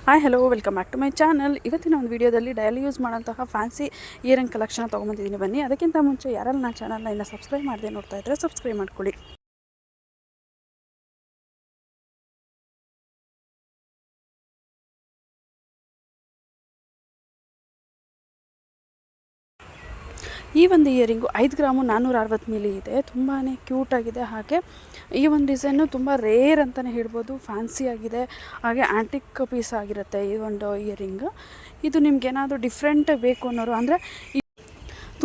Hi hello welcome back to my channel. ಇವತ್ತಿನ ಒಂದು ವೀಡಿಯೋದಲ್ಲಿ ಡೈಲಿ ಯೂಸ್ ಮಾಡೋಂತಹ ಫ್ಯಾನ್ಸಿ ಇಯರಿಂಗ್ ಕಲೆಕ್ಷನ್ ತೊಗೊಂಬಂದಿದ್ದೀನಿ. ಬನ್ನಿ. ಅದಕ್ಕಿಂತ ಮುಂಚೆ ಯಾರೆಲ್ಲ ನನ್ನ ಚಾನಲ್ನ ಇನ್ನೂ ಸಬ್ಸ್ಕ್ರೈಬ್ ಮಾಡದೆ ನೋಡ್ತಾ ಇದ್ದರೆ ಸಬ್ಸ್ಕ್ರೈಬ್ ಮಾಡ್ಕೊಳ್ಳಿ. ಈ ಒಂದು ಇಯರಿಂಗು 5 ಗ್ರಾಮು 460 ಮಿಲಿ ಇದೆ. ತುಂಬಾ ಕ್ಯೂಟಾಗಿದೆ. ಹಾಗೆ ಈ ಒಂದು ಡಿಸೈನು ತುಂಬ ರೇರ್ ಅಂತಲೇ ಹೇಳ್ಬೋದು. ಫ್ಯಾನ್ಸಿ ಆಗಿದೆ. ಹಾಗೆ ಆ್ಯಂಟಿಕ್ ಪೀಸ್ ಆಗಿರುತ್ತೆ ಈ ಒಂದು ಇಯರಿಂಗ್. ಇದು ನಿಮ್ಗೇನಾದರೂ ಡಿಫ್ರೆಂಟ್ ಬೇಕು ಅನ್ನೋರು, ಅಂದರೆ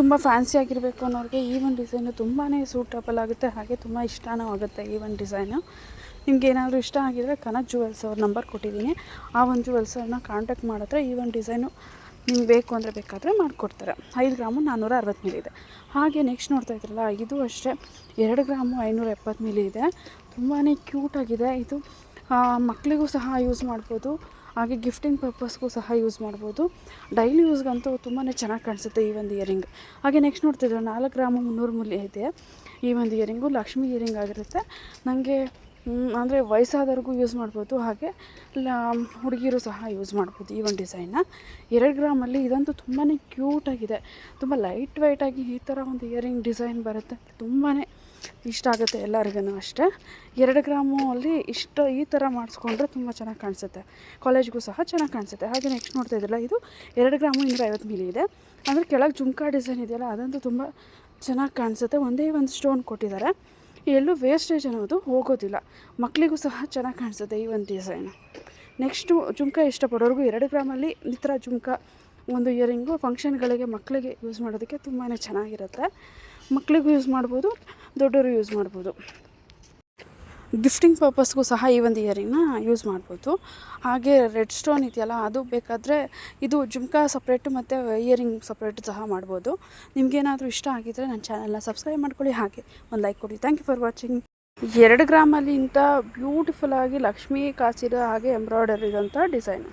ತುಂಬ ಫ್ಯಾನ್ಸಿ ಆಗಿರಬೇಕು ಅನ್ನೋರಿಗೆ ಈ ಒಂದು ಡಿಸೈನು ತುಂಬಾ ಸೂಟಬಲ್ ಆಗುತ್ತೆ. ಹಾಗೆ ತುಂಬ ಇಷ್ಟನೂ ಆಗುತ್ತೆ ಈ ಒಂದು ಡಿಸೈನು. ನಿಮ್ಗೇನಾದರೂ ಇಷ್ಟ ಆಗಿದರೆ ಕನಕ್ ಜುವೆಲ್ಸ್ ಅವ್ರ ನಂಬರ್ ಕೊಟ್ಟಿದ್ದೀನಿ. ಆ ಒಂದು ಜುವೆಲ್ಸನ್ನು ಕಾಂಟ್ಯಾಕ್ಟ್ ಮಾಡಿದ್ರೆ ಈ ಒಂದು ಡಿಸೈನು ನಿಮ್ಗೆ ಬೇಕು ಅಂದರೆ ಬೇಕಾದರೆ ಮಾಡಿಕೊಡ್ತಾರೆ. 5 ಗ್ರಾಮು 460 ಮಿಲಿ ಇದೆ. ಹಾಗೆ ನೆಕ್ಸ್ಟ್ ನೋಡ್ತಾ ಇದ್ರಲ್ಲ, ಇದು ಅಷ್ಟೇ 2 ಗ್ರಾಮು 570 ಮಿಲಿ ಇದೆ. ತುಂಬಾ ಕ್ಯೂಟಾಗಿದೆ. ಇದು ಮಕ್ಕಳಿಗೂ ಸಹ ಯೂಸ್ ಮಾಡ್ಬೋದು. ಹಾಗೆ ಗಿಫ್ಟಿಂಗ್ ಪರ್ಪಸ್ಗೂ ಸಹ ಯೂಸ್ ಮಾಡ್ಬೋದು. ಡೈಲಿ ಯೂಸ್ಗಂತೂ ತುಂಬಾ ಚೆನ್ನಾಗಿ ಕಾಣಿಸುತ್ತೆ ಈ ಒಂದು ಇಯರಿಂಗ್. ಹಾಗೆ ನೆಕ್ಸ್ಟ್ ನೋಡ್ತಿದ್ರೆ 4 ಗ್ರಾಮು 300 ಮಿಲಿ ಇದೆ. ಈ ಒಂದು ಇಯರಿಂಗು ಲಕ್ಷ್ಮಿ ಇಯರಿಂಗ್ ಆಗಿರುತ್ತೆ. ನನಗೆ ಅಂದರೆ ವಯಸ್ಸಾದವ್ರಿಗೂ ಯೂಸ್ ಮಾಡ್ಬೋದು. ಹಾಗೆ ಹುಡುಗಿರು ಸಹ ಯೂಸ್ ಮಾಡ್ಬೋದು ಈ ಒಂದು ಡಿಸೈನ್ನ. 2 ಗ್ರಾಮಲ್ಲಿ ಇದಂತೂ ತುಂಬಾ ಕ್ಯೂಟಾಗಿದೆ. ತುಂಬ ಲೈಟ್ ವೆಯ್ಟಾಗಿ ಈ ಥರ ಒಂದು ಇಯರಿಂಗ್ ಡಿಸೈನ್ ಬರುತ್ತೆ. ತುಂಬಾ ಇಷ್ಟ ಆಗುತ್ತೆ ಎಲ್ಲರಿಗೂ ಅಷ್ಟೇ. 2 ಗ್ರಾಮು ಅಲ್ಲಿ ಈ ಥರ ಮಾಡಿಸ್ಕೊಂಡ್ರೆ ತುಂಬ ಚೆನ್ನಾಗಿ ಕಾಣಿಸುತ್ತೆ. ಕಾಲೇಜ್ಗೂ ಸಹ ಚೆನ್ನಾಗಿ ಕಾಣಿಸುತ್ತೆ. ಹಾಗೆ ನೆಕ್ಸ್ಟ್ ನೋಡ್ತಾ ಇದ್ದಿಲ್ಲ, ಇದು 2 ಗ್ರಾಮು 250 ಮಿಲಿ ಇದೆ. ಅಂದರೆ ಕೆಳಗೆ ಜುಮ್ಕಾ ಡಿಸೈನ್ ಇದೆಯಲ್ಲ, ಅದಂತೂ ತುಂಬ ಚೆನ್ನಾಗಿ ಕಾಣಿಸುತ್ತೆ. ಒಂದೇ ಒಂದು ಸ್ಟೋನ್ ಕೊಟ್ಟಿದ್ದಾರೆ. ಎಲ್ಲೂ ವೇಸ್ಟೇಜ್ ಅನ್ನೋದು ಹೋಗೋದಿಲ್ಲ. ಮಕ್ಕಳಿಗೂ ಸಹ ಚೆನ್ನಾಗಿ ಕಾಣಿಸುತ್ತೆ ಈ ಒಂದು ಡಿಸೈನು. ನೆಕ್ಸ್ಟು ಜುಮ್ಕಾ ಇಷ್ಟಪಡೋರಿಗೂ 2 ಗ್ರಾಮಲ್ಲಿ ಈ ಥರ ಜುಮ್ಕಾ ಒಂದು ಇಯರಿಂಗು ಫಂಕ್ಷನ್ಗಳಿಗೆ ಮಕ್ಕಳಿಗೆ ಯೂಸ್ ಮಾಡೋದಕ್ಕೆ ತುಂಬಾ ಚೆನ್ನಾಗಿರುತ್ತೆ. ಮಕ್ಕಳಿಗೂ ಯೂಸ್ ಮಾಡ್ಬೋದು, ದೊಡ್ಡವರು ಯೂಸ್ ಮಾಡ್ಬೋದು. ಗಿಫ್ಟಿಂಗ್ ಪರ್ಪಸ್ಗೂ ಸಹ ಈ ಒಂದು ಇಯರಿಂಗ್ನ ಯೂಸ್ ಮಾಡ್ಬೋದು. ಹಾಗೆ ರೆಡ್ ಸ್ಟೋನ್ ಇದೆಯಲ್ಲ, ಅದು ಬೇಕಾದರೆ ಇದು ಜುಮ್ಕಾ ಸಪ್ರೇಟು ಮತ್ತು ಇಯರಿಂಗ್ ಸಪ್ರೇಟು ಸಹ ಮಾಡ್ಬೋದು. ನಿಮಗೇನಾದರೂ ಇಷ್ಟ ಆಗಿದ್ದರೆ ನನ್ನ ಚಾನಲ್ನ ಸಬ್ಸ್ಕ್ರೈಬ್ ಮಾಡ್ಕೊಳ್ಳಿ. ಹಾಗೆ ಒಂದು ಲೈಕ್ ಕೊಡಿ. Thank you for watching. 2 ಗ್ರಾಮಲ್ಲಿ ಇಂಥ ಬ್ಯೂಟಿಫುಲ್ಲಾಗಿ ಲಕ್ಷ್ಮೀ ಕಾಸಿರೋ ಹಾಗೆ ಎಂಬ್ರಾಯ್ಡರಿ ಇರೋಂಥ ಡಿಸೈನು.